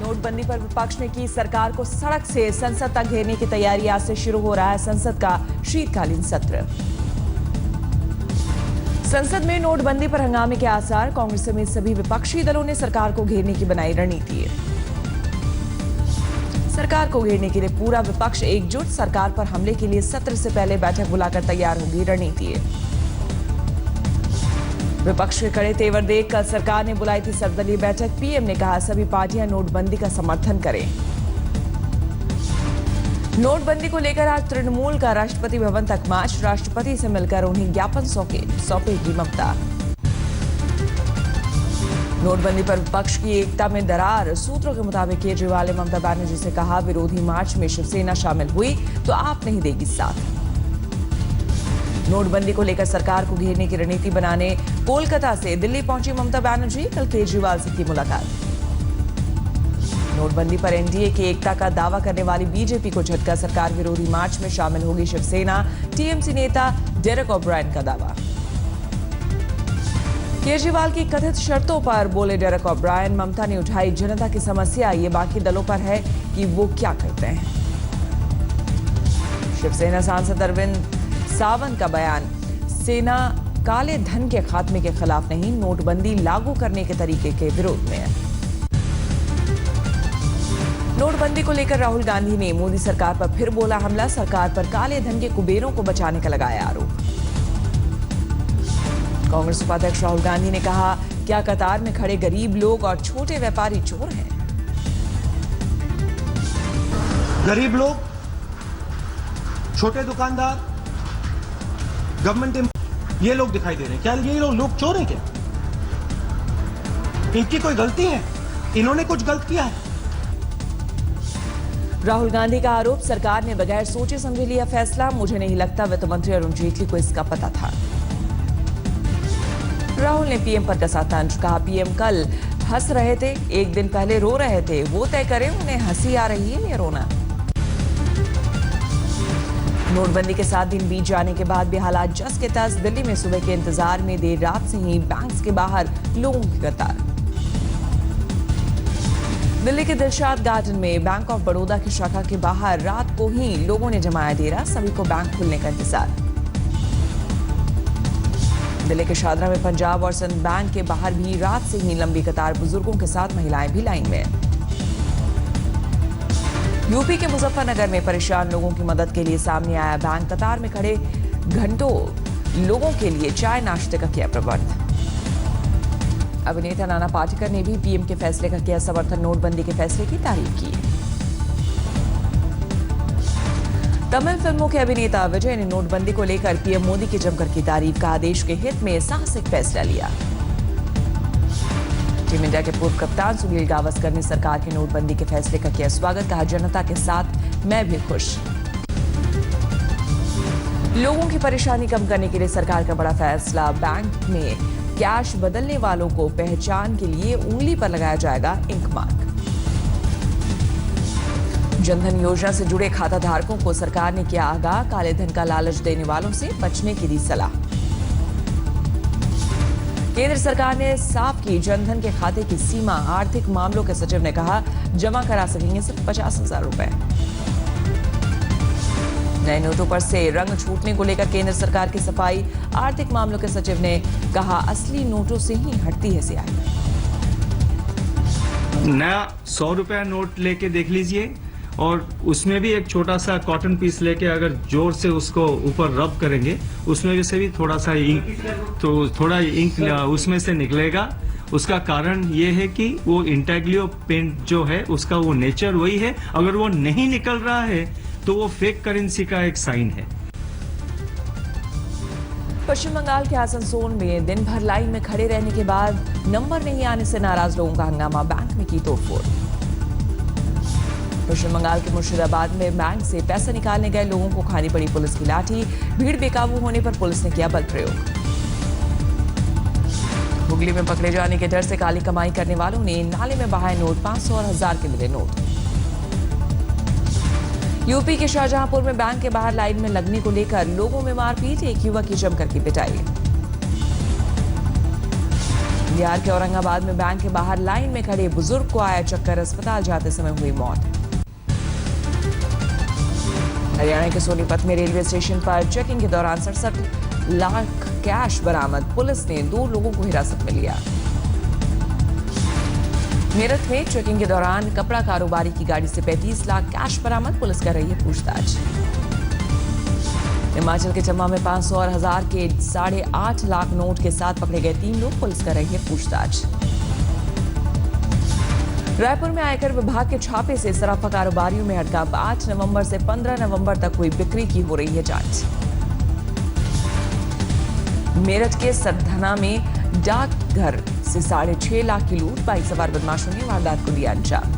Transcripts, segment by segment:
नोटबंदी पर विपक्ष ने की सरकार को सड़क से संसद तक घेरने की तैयारी। आज से शुरू हो रहा है संसद का शीतकालीन सत्र। संसद में नोटबंदी पर हंगामे के आसार। कांग्रेस समेत सभी विपक्षी दलों ने सरकार को घेरने की बनाई रणनीति। सरकार को घेरने के लिए पूरा विपक्ष एकजुट। सरकार पर हमले के लिए सत्र से पहले बैठक बुलाकर तैयार होगी रणनीति। विपक्ष के कड़े तेवर देख कल सरकार ने बुलाई थी सर्वदलीय बैठक। पीएम ने कहा सभी पार्टियां नोटबंदी का समर्थन करें। नोटबंदी को लेकर आज तृणमूल का राष्ट्रपति भवन तक मार्च। राष्ट्रपति से मिलकर उन्हें ज्ञापन सौंपेगी ममता। नोटबंदी पर विपक्ष की एकता में दरार। सूत्रों के मुताबिक केजरीवाल ने ममता बनर्जी से कहा विरोधी मार्च में शिवसेना शामिल हुई तो आप नहीं देगी साथ। नोटबंदी को लेकर सरकार को घेरने की रणनीति बनाने कोलकाता से दिल्ली पहुंची ममता बनर्जी। कल केजरीवाल से की मुलाकात। नोटबंदी पर एनडीए की एकता का दावा करने वाली बीजेपी को झटका। सरकार विरोधी मार्च में शामिल होगी शिवसेना। टीएमसी नेता डेरेक ओब्रायन का दावा। केजरीवाल की कथित शर्तों पर बोले डेरेक ओब्रायन। ममता ने उठाई जनता की समस्या, ये बाकी दलों पर है कि वो क्या करते हैं। शिवसेना सांसद अरविंद सावंत का बयान। सेना काले धन के खात्मे के खिलाफ नहीं, नोटबंदी लागू करने के तरीके के विरोध में है। नोटबंदी को लेकर राहुल गांधी ने मोदी सरकार पर फिर बोला हमला। सरकार पर काले धन के कुबेरों को बचाने का लगाया आरोप। कांग्रेस उपाध्यक्ष राहुल गांधी ने कहा क्या कतार में खड़े गरीब लोग और छोटे व्यापारी चोर हैं? गरीब लोग, छोटे दुकानदार, गवर्नमेंट ये लोग दिखाई दे रहे हैं। क्या ये लोग चोर हैं क्या? इनकी कोई गलती है? इन्होंने कुछ गलत किया है? राहुल गांधी का आरोप सरकार ने बगैर सोचे समझे लिया फैसला। मुझे नहीं लगता वित्त मंत्री अरुण जेटली को इसका पता था। राहुल ने पीएम पर कसा तंज। कहा पीएम कल हंस रहे थे, एक दिन पहले रो रहे थे। वो तय करें उन्हें हंसी आ रही है या रोना। नोटबंदी के 7 दिन बीत जाने के बाद भी हालात जस के तस। दिल्ली में सुबह के इंतजार में देर रात से ही बैंक्स के बाहर लोगों की कतार। दिल्ली के दिलशाद गार्डन में बैंक ऑफ बड़ौदा की शाखा के बाहर रात को ही लोगों ने जमाया डेरा। सभी को बैंक खुलने का इंतजार। दिल्ली के शादरा में पंजाब और सिंध बैंक के बाहर भी रात से ही लंबी कतार। बुजुर्गों के साथ महिलाएं भी लाइन में। यूपी के मुजफ्फरनगर में परेशान लोगों की मदद के लिए सामने आया बैंक। कतार में खड़े घंटों लोगों के लिए चाय नाश्ते का किया प्रबंध। अभिनेता नाना पाटेकर ने भी पीएम के फैसले का किया समर्थन। नोटबंदी के फैसले की तारीफ की। तमिल फिल्मों के अभिनेता विजय ने नोटबंदी को लेकर पीएम मोदी की जमकर की तारीफ। कहा देश के हित में साहसिक फैसला लिया। टीम इंडिया के पूर्व कप्तान सुनील गावस्कर ने सरकार के नोटबंदी के फैसले का किया स्वागत। कहा जनता के साथ मैं भी खुश। लोगों की परेशानी कम करने के लिए सरकार का बड़ा फैसला। बैंक में कैश बदलने वालों को पहचान के लिए उंगली पर लगाया जाएगा इंक मार्क। जनधन योजना से जुड़े खाता धारकों को सरकार ने किया आगाह। काले धन का लालच देने वालों से बचने की दी सलाह। केंद्र सरकार ने साफ की जनधन के खाते की सीमा। आर्थिक मामलों के सचिव ने कहा जमा करा सकेंगे सिर्फ 50,000 रुपए। नए नोटों पर से रंग छूटने को लेकर केंद्र सरकार की सफाई। आर्थिक मामलों के सचिव ने कहा असली नोटों से ही हटती है स्याही। नया 100 रुपया नोट लेके देख लीजिए और उसमें भी एक छोटा सा कॉटन पीस लेके अगर जोर से उसको ऊपर रब करेंगे उसमें से भी थोड़ा सा इंक उसमें से निकलेगा। उसका कारण ये है कि वो इंटेग्लियो पेंट जो है उसका वो नेचर वही है। अगर वो नहीं निकल रहा है तो वो फेक करेंसी का एक साइन है। पश्चिम बंगाल के आसनसोल में दिन भर लाइन में खड़े रहने के बाद नंबर नहीं आने से नाराज लोगों का हंगामा। बैंक में की तोड़फोड़। पश्चिम बंगाल के मुर्शिदाबाद में बैंक से पैसा निकालने गए लोगों को खानी पड़ी पुलिस की लाठी। भीड़ बेकाबू होने पर पुलिस ने किया बल प्रयोग। हुगली में पकड़े जाने के डर से काली कमाई करने वालों ने नाले में बहाए नोट। 500 और 1000 के मिले नोट। यूपी के शाहजहांपुर में बैंक के बाहर लाइन में लगने को लेकर लोगों में मारपीट। एक युवक की जमकर की पिटाई। बिहार के औरंगाबाद में बैंक के बाहर लाइन में खड़े बुजुर्ग को आया चक्कर, अस्पताल जाते समय हुई मौत। हरियाणा के सोनीपत में रेलवे स्टेशन पर चेकिंग के दौरान 67 लाख कैश बरामद, पुलिस ने 2 लोगों को हिरासत में लिया। मेरठ में चेकिंग के दौरान कपड़ा कारोबारी की गाड़ी से 35 लाख कैश बरामद, पुलिस कर रही है पूछताछ। हिमाचल के चंबा में 500 और 1000 के 8.5 लाख नोट के साथ पकड़े गए 3 लोग, पुलिस कर रही है पूछताछ। रायपुर में आयकर विभाग के छापे से सराफा कारोबारियों में हड़कंप, 8 नवंबर से 15 नवंबर तक हुई बिक्री की हो रही है जांच। मेरठ के सरधना में डाकघर से 6.5 लाख की लूट, बाइक सवार बदमाशों ने वारदात को दिया अंजाम।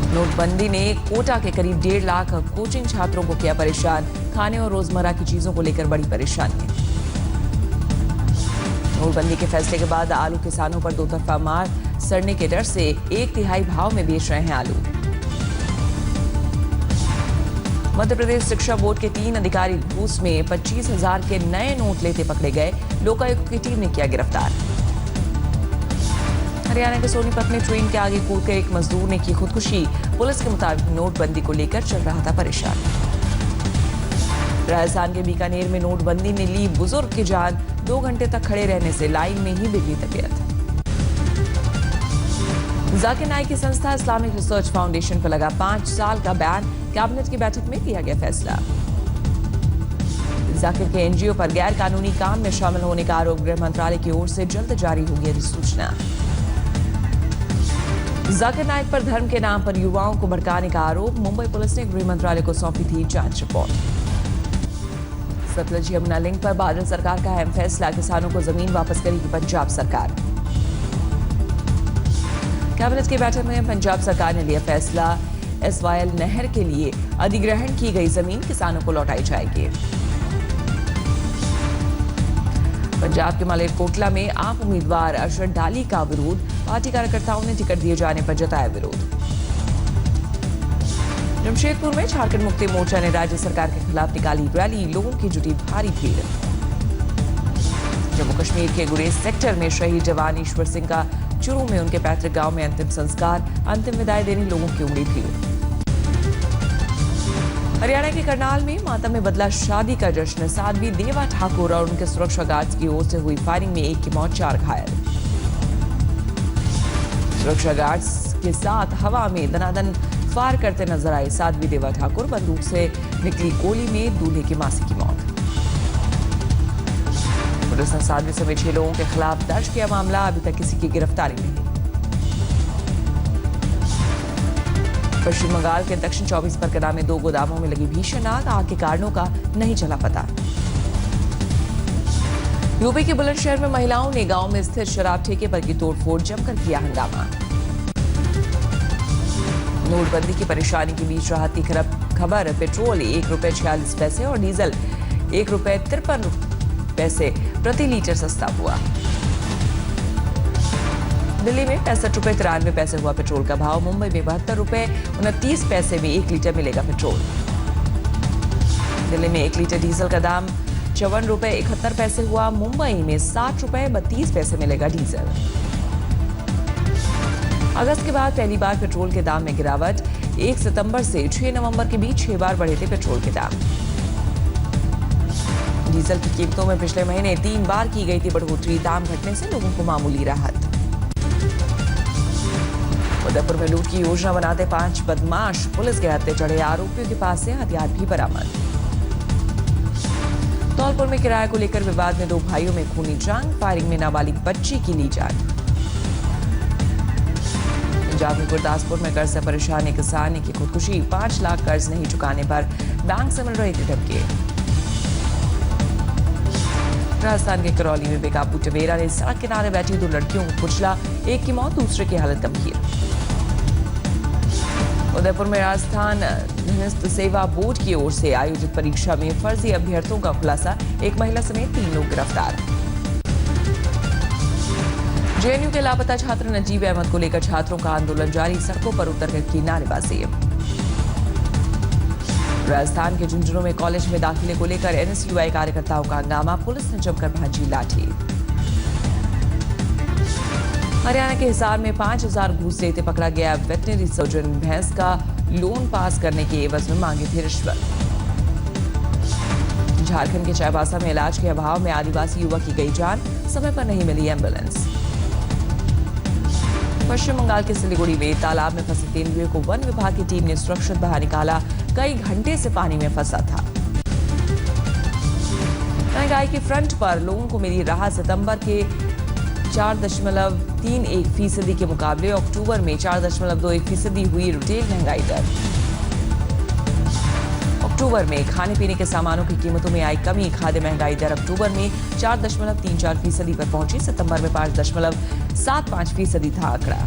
नोटबंदी ने कोटा के करीब 1.5 लाख कोचिंग छात्रों को किया परेशान, खाने और रोजमर्रा की चीजों को लेकर बड़ी परेशानी है। नोटबंदी के फैसले के बाद आलू किसानों पर 2 तरफा मार, सड़ने के डर से 1/3 भाव में बेच रहे हैं आलू। मध्य प्रदेश शिक्षा बोर्ड के 3 अधिकारी घूस में 25,000 के नए नोट लेते पकड़े गए, लोकायुक्त की टीम ने किया गिरफ्तार। हरियाणा के सोनीपत में ट्रेन के आगे कूदकर एक मजदूर ने की खुदकुशी, पुलिस के मुताबिक नोटबंदी को लेकर चल रहा था परेशान। राजस्थान के बीकानेर में नोटबंदी ने ली बुजुर्ग की जान, 2 घंटे तक खड़े रहने से लाइन में ही बिगड़ी तबीयत। जाकिर नाइक की संस्था इस्लामिक रिसर्च फाउंडेशन पर लगा 5 साल का बैन, कैबिनेट की बैठक में लिया गया फैसला। जाकिर के एनजीओ पर गैर कानूनी काम में शामिल होने का आरोप, गृह मंत्रालय की ओर से जल्द जारी होगी अधिसूचना। जाकिर नाइक पर धर्म के नाम पर युवाओं को भड़काने का आरोप, मुंबई पुलिस ने गृह मंत्रालय को सौंपी थी जांच रिपोर्ट। सतलज यमुना लिंक पर बादल सरकार का अहम फैसला, किसानों को जमीन वापस करेगी पंजाब सरकार। कैबिनेट की बैठक में पंजाब सरकार ने लिया फैसला, SYL नहर के लिए अधिग्रहण की गई जमीन किसानों को लौटाई जाएगी। पंजाब के मालेरकोटला में आप उम्मीदवार अरशद डाली का विरोध, पार्टी कार्यकर्ताओं ने टिकट दिए जाने पर जताया विरोध। जमशेदपुर में झारखंड मुक्ति मोर्चा ने राज्य सरकार के खिलाफ निकाली रैली, लोगों की जुटी भारी भीड़। जम्मू कश्मीर के गुरेज सेक्टर में शहीद जवान ईश्वर सिंह का चुरू में उनके पैतृक गांव में अंतिम संस्कार, अंतिम विदाई देने लोगों की उमड़ी भीड़। हरियाणा के करनाल में मातम में बदला शादी का जश्न, साध्वी देवा ठाकुर और उनके सुरक्षा गार्ड्स की ओर से हुई फायरिंग में 1 की मौत, 4 घायल। सुरक्षा गार्ड्स के साथ हवा में दनादन फायर करते नजर आए साध्वी देवा ठाकुर, बंदूक से निकली गोली में दूल्हे की मासी की मौत। पुलिस ने साध्वी समेत 6 लोगों के खिलाफ दर्ज किया मामला, अभी तक किसी की गिरफ्तारी नहीं। पश्चिम बंगाल के दक्षिण 24 परगना में 2 गोदामों में लगी भीषण आग के कारणों का नहीं चला पता। यूपी के बुलंदशहर में महिलाओं ने गांव में स्थित शराब ठेके पर की तोड़फोड़, जमकर किया हंगामा। नोटबंदी की परेशानी के बीच राहत की खबर, पेट्रोल ₹1.46 और डीजल ₹1.53 प्रति लीटर सस्ता हुआ। दिल्ली में ₹65.93 हुआ पेट्रोल का भाव, मुंबई में ₹72.29 में 1 लीटर मिलेगा पेट्रोल। दिल्ली में 1 लीटर डीजल का दाम ₹54.71 हुआ, मुंबई में ₹60.32 मिलेगा डीजल। अगस्त के बाद पहली बार पेट्रोल के दाम में गिरावट, 1 सितंबर से 6 नवंबर के बीच 6 बार बढ़े थे पेट्रोल के दाम। डीजल की कीमतों में पिछले महीने 3 बार की गई थी बढ़ोतरी, दाम घटने से लोगों को मामूली राहत। उदयपुर में लूट की योजना बनाते 5 बदमाश पुलिस के हत्थे चढ़े, आरोपियों के पास से हथियार भी बरामद। धौलपुर में किराए को लेकर विवाद में 2 भाइयों में खूनी जंग, फायरिंग में नाबालिग बच्ची की ली जान। पंजाब में गुरदासपुर में कर्ज से परेशान एक किसान की खुदकुशी, 5 लाख कर्ज नहीं चुकाने पर बैंक से मिल रही थी धमकी। राजस्थान के करौली में बेकाबू टवेरा ने सड़क किनारे बैठी 2 लड़कियों को कुचला, 1 की मौत, दूसरे की हालत गंभीर। उदयपुर में राजस्थान धनस्थ सेवा बोर्ड की ओर से आयोजित परीक्षा में फर्जी अभ्यर्थियों का खुलासा, 1 महिला समेत 3 लोग गिरफ्तार। जेएनयू के लापता छात्र नजीब अहमद को लेकर छात्रों का आंदोलन जारी, सड़कों पर उतरकर की नारेबाजी। राजस्थान के झुंझुनू में कॉलेज में दाखिले को लेकर NSUI कार्यकर्ताओं का हंगामा, पुलिस ने जमकर भांजी लाठी। हरियाणा के हिसार में 5,000 घूस लेते पकड़ा गया वेटनरी सर्जन। भैंस का लोन पास करने के एवज में मांगी थी रिश्वत। झारखंड के चाईबासा में इलाज के अभाव में आदिवासी युवक की गई जान, समय पर नहीं मिली एम्बुलेंस। पश्चिम बंगाल के सिलीगुड़ी में तालाब में फंसे तेंदुए को वन विभाग की टीम ने सुरक्षित बाहर निकाला। कई घंटे से पानी में फंसा था। महंगाई की फ्रंट पर लोगों को मिली राहत। सितंबर के 4.31% के मुकाबले अक्टूबर में 4.21% हुई रिटेल महंगाई दर। अक्टूबर में खाने पीने के सामानों की कीमतों में आई कमी। खाद्य महंगाई दर अक्टूबर में 4.34% पर पहुंची। सितंबर में 5.75% था आंकड़ा।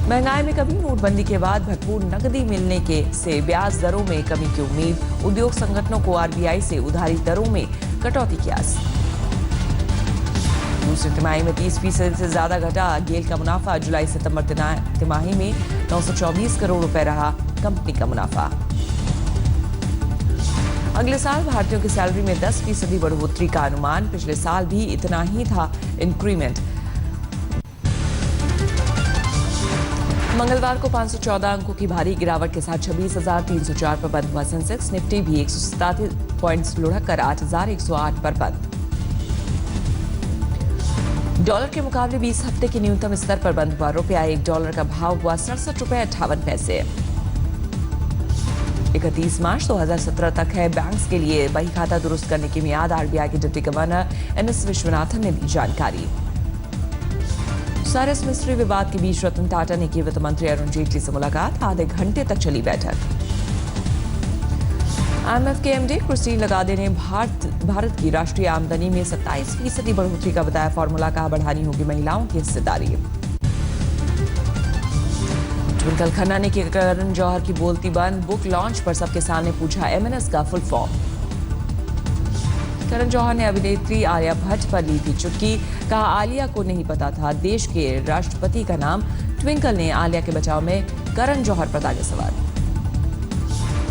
महंगाई में कमी। नोटबंदी के बाद भरपूर नकदी मिलने से ब्याज दरों में कमी की उम्मीद। उद्योग संगठनों को आरबीआई से उधारी दरों में कटौती की आस। दूसरी तिमाही में 30% से ज्यादा घटा गेल का मुनाफा। जुलाई सितंबर तिमाही में 924 करोड़ रुपए रहा कंपनी का मुनाफा। अगले साल भारतीयों की सैलरी में 10% बढ़ोतरी का अनुमान। पिछले साल भी इतना ही था इंक्रीमेंट। मंगलवार को 514 अंकों की भारी गिरावट के साथ 26,304 पर बंद हुआ सेंसेक्स। निफ्टी भी 137 पॉइंट्स लुढ़ककर 8,108 पर बंद। डॉलर के मुकाबले 20 हफ्ते के न्यूनतम स्तर पर बंद हुआ। रुपया $1 का भाव हुआ 67.58 रुपए। 31 मार्च 2017 तक है बैंक्स के लिए बही खाता दुरुस्त करने की मियाद। आरबीआई के डिप्टी गवर्नर एनएस विश्वनाथन ने दी जानकारी। सारस मिस्त्री विवाद के बीच रतन टाटा ने की वित्त मंत्री अरुण जेटली से मुलाकात। आधे घंटे तक चली बैठक। आईएमएफ के एमडी क्रिस्टीन लगादे ने भारत की राष्ट्रीय आमदनी में 27% बढ़ोतरी का बताया फॉर्मूला। कहा बढ़ानी होगी महिलाओं की हिस्सेदारी। ट्विंकल खन्ना ने की करण जौहर की बोलती बंद। बुक लॉन्च पर सबके सामने पूछा एमएनएस का फुल फॉर्म। करण जौहर ने अभिनेत्री आलिया भट्ट पर ली थी चुटकी। कहा आलिया को नहीं पता था देश के राष्ट्रपति का नाम। ट्विंकल ने आलिया के बचाव में करण जौहर पर दागे सवाल।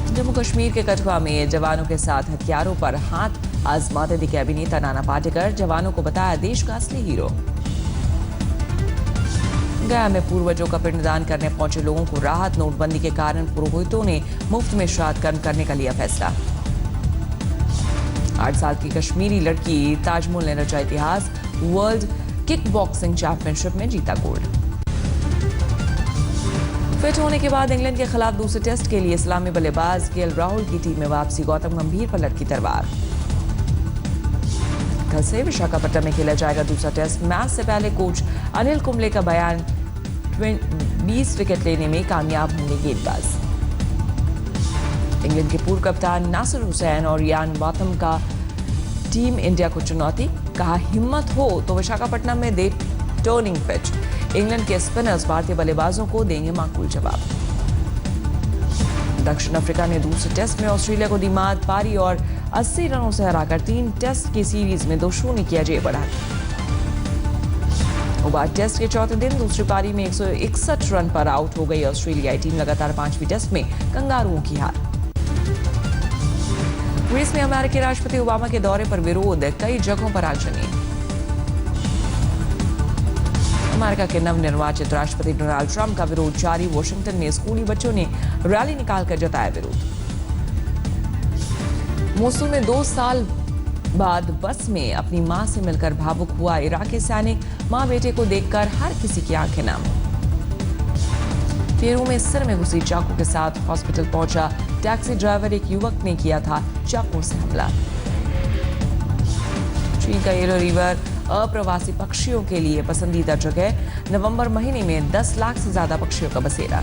जम्मू कश्मीर के कठुआ में जवानों के साथ हथियारों पर हाथ आजमाते दिखे अभिनेता नाना पाटेकर। जवानों को बताया देश का असली हीरो। गया में पूर्वजों का पिंडदान करने पहुंचे लोगों को राहत। नोटबंदी के कारण पुरोहितों ने मुफ्त में श्राद्ध कर्म करने का लिया फैसला। 8 साल की कश्मीरी लड़की ताजमुल ने रचा इतिहास। वर्ल्ड किक बॉक्सिंग चैंपियनशिप में जीता गोल्ड। फिट होने के बाद इंग्लैंड के खिलाफ दूसरे टेस्ट के लिए इस्लामी बल्लेबाज केएल राहुल की टीम में वापसी। गौतम गंभीर पर लटकी तलवार। कल से विशाखापट्टनम में खेला जाएगा दूसरा टेस्ट। मैच से पहले कोच अनिल कुंबले का बयान 20 विकेट लेने में कामयाब होंगे गेंदबाज। इंग्लैंड के पूर्व कप्तान नासिर हुसैन और यान बाथम का टीम इंडिया को चुनौती। कहा हिम्मत हो तो विशाखापट्टनम में दे टर्निंग पिच। इंग्लैंड के स्पिनर्स भारतीय बल्लेबाजों को देंगे माकूल जवाब। दक्षिण अफ्रीका ने दूसरे टेस्ट में ऑस्ट्रेलिया को दी मात। पारी और 80 रनों से हराकर 3 टेस्ट की सीरीज में 2-0 किया जय बढ़ाकर। ओवल टेस्ट के चौथे दिन दूसरी पारी में 161 रन पर आउट हो गई ऑस्ट्रेलियाई टीम। लगातार 5वीं टेस्ट में कंगारुओं की हार। ग्रीस में अमेरिकी राष्ट्रपति ओबामा के दौरे पर विरोध। कई जगहों पर आगजनी। अमेरिका के नवनिर्वाचित राष्ट्रपति डोनाल्ड ट्रंप का विरोध जारी। वॉशिंगटन में स्कूली बच्चों ने रैली निकालकर जताया विरोध। मोसुल में 2 साल बाद बस में अपनी मां से मिलकर भावुक हुआ इराकी सैनिक। मां बेटे को देखकर हर किसी की आंखें नम। पेरू में सिर में घुसी चाकू के साथ हॉस्पिटल पहुंचा टैक्सी ड्राइवर। एक युवक ने किया था चाकू से हमला। चीन का येलो रिवर अप्रवासी पक्षियों के लिए पसंदीदा जगह। नवंबर महीने में 10 लाख से ज्यादा पक्षियों का बसेरा।